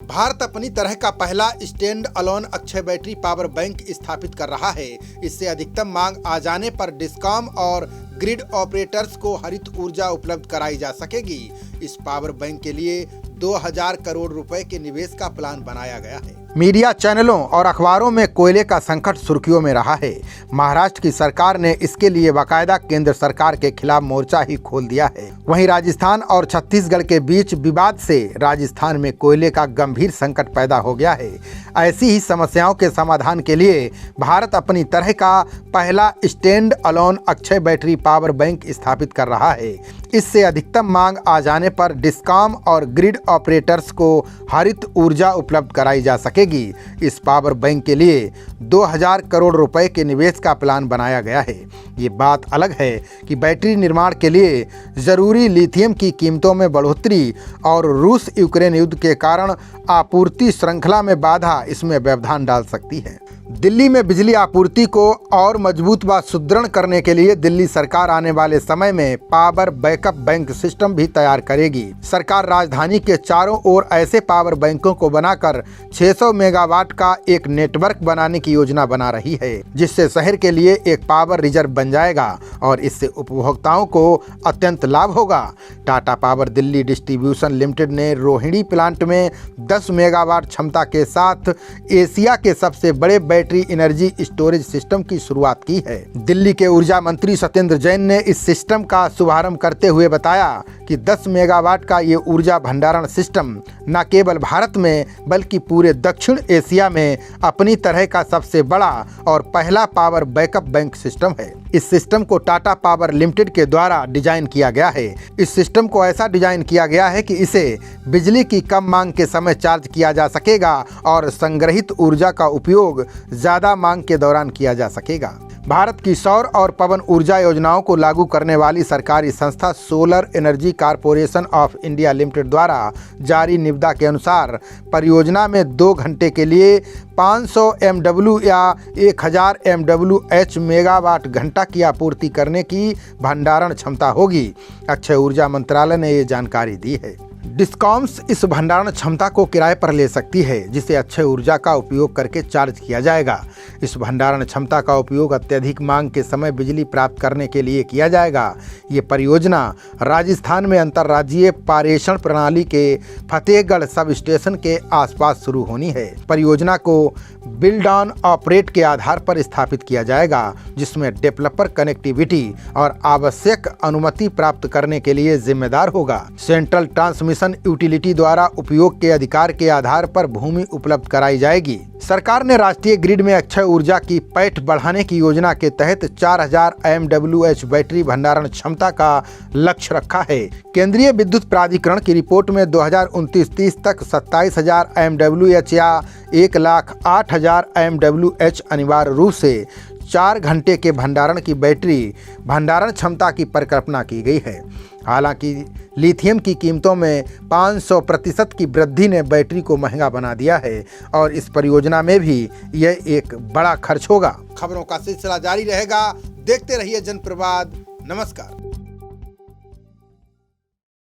भारत अपनी तरह का पहला stand alone Akshay battery power bank स्थापित कर रहा है। इससे अधिकतम मांग आ जाने पर डिस्कॉम और ग्रिड ऑपरेटर्स को हरित ऊर्जा उपलब्ध कराई जा सकेगी। इस पावर बैंक के लिए 2000 करोड़ रुपए के निवेश का प्लान बनाया गया है। मीडिया चैनलों और अखबारों में कोयले का संकट सुर्खियों में रहा है। महाराष्ट्र की सरकार ने इसके लिए बाकायदा केंद्र सरकार के खिलाफ मोर्चा ही खोल दिया है। वहीं राजस्थान और छत्तीसगढ़ के बीच विवाद से राजस्थान में कोयले का गंभीर संकट पैदा हो गया है। ऐसी ही समस्याओं के समाधान के लिए भारत अपनी तरह का पहला stand alone Akshay battery power bank स्थापित कर रहा है। इससे अधिकतम मांग आ जाने पर डिस्कॉम और ग्रिड ऑपरेटर्स को हरित ऊर्जा उपलब्ध कराई जा सकेगी। इस पावर बैंक के लिए 2000 करोड़ रुपए के निवेश का प्लान बनाया गया है। ये बात अलग है कि बैटरी निर्माण के लिए जरूरी लिथियम की कीमतों में बढ़ोतरी और रूस यूक्रेन युद्ध के कारण आपूर्ति श्रृंखला में बाधा इसमें व्यवधान डाल सकती है। दिल्ली में बिजली आपूर्ति को और मजबूत व सुदृढ़ करने के लिए दिल्ली सरकार आने वाले समय में पावर बैकअप बैंक सिस्टम भी तैयार करेगी। सरकार राजधानी के चारों ओर ऐसे पावर बैंकों को बनाकर 600 मेगावाट का एक नेटवर्क बनाने की योजना बना रही है, जिससे शहर के लिए एक पावर रिजर्व बन जाएगा और इससे उपभोक्ताओं को अत्यंत लाभ होगा। Tata power Delhi distribution limited ने रोहिणी प्लांट में 10 मेगावाट क्षमता के साथ एशिया के सबसे बड़े बैटरी एनर्जी स्टोरेज सिस्टम की शुरुआत की है। दिल्ली के ऊर्जा मंत्री सत्येंद्र जैन ने इस सिस्टम का शुभारंभ करते हुए बताया कि 10 मेगावाट का ये ऊर्जा भंडारण सिस्टम न केवल भारत में बल्कि पूरे दक्षिण एशिया में अपनी तरह का सबसे बड़ा और पहला पावर बैकअप बैंक सिस्टम है। इस सिस्टम को टाटा पावर लिमिटेड के द्वारा डिजाइन किया गया है। इस सिस्टम को ऐसा डिजाइन किया गया है कि इसे बिजली की कम मांग के समय चार्ज किया जा सकेगा और संग्रहित ऊर्जा का उपयोग ज्यादा मांग के दौरान किया जा सकेगा। भारत की सौर और पवन ऊर्जा योजनाओं को लागू करने वाली सरकारी संस्था solar energy corporation of India limited द्वारा जारी निविदा के अनुसार परियोजना में 2 घंटे के लिए 500 MW या 1000 MWH मेगावाट घंटा की आपूर्ति करने की भंडारण क्षमता होगी। अक्षय ऊर्जा मंत्रालय ने ये जानकारी दी है। डिस्कॉम्स इस भंडारण क्षमता को किराए पर ले सकती है, जिसे अक्षय ऊर्जा का उपयोग करके चार्ज किया जाएगा। इस भंडारण क्षमता का उपयोग अत्यधिक मांग के समय बिजली प्राप्त करने के लिए किया जाएगा। ये परियोजना राजस्थान में अंतर्राज्यीय पारेषण प्रणाली के फतेहगढ़ सब स्टेशन के आसपास शुरू होनी है। परियोजना को बिल्ड ऑन ऑपरेट के आधार पर स्थापित किया जाएगा, जिसमें डेवलपर कनेक्टिविटी और आवश्यक अनुमति प्राप्त करने के लिए जिम्मेदार होगा। सेंट्रल ट्रांसमिशन यूटिलिटी द्वारा उपयोग के अधिकार के आधार पर भूमि उपलब्ध कराई जाएगी। सरकार ने राष्ट्रीय ग्रिड में अक्षय ऊर्जा की पैठ बढ़ाने की योजना के तहत 4000 MWH बैटरी भंडारण क्षमता का लक्ष्य रखा है। केंद्रीय विद्युत प्राधिकरण की रिपोर्ट में 2029-30 तक 27000 MWH या 1,08,000 MWH अनिवार्य रूप से 4 घंटे के भंडारण की बैटरी भंडारण क्षमता की परिकल्पना की गई है। हालांकि लिथियम की कीमतों में 500% की वृद्धि ने बैटरी को महंगा बना दिया है और इस परियोजना में भी यह एक बड़ा खर्च होगा। खबरों का सिलसिला जारी रहेगा। देखते रहिए जनप्रवाद। नमस्कार।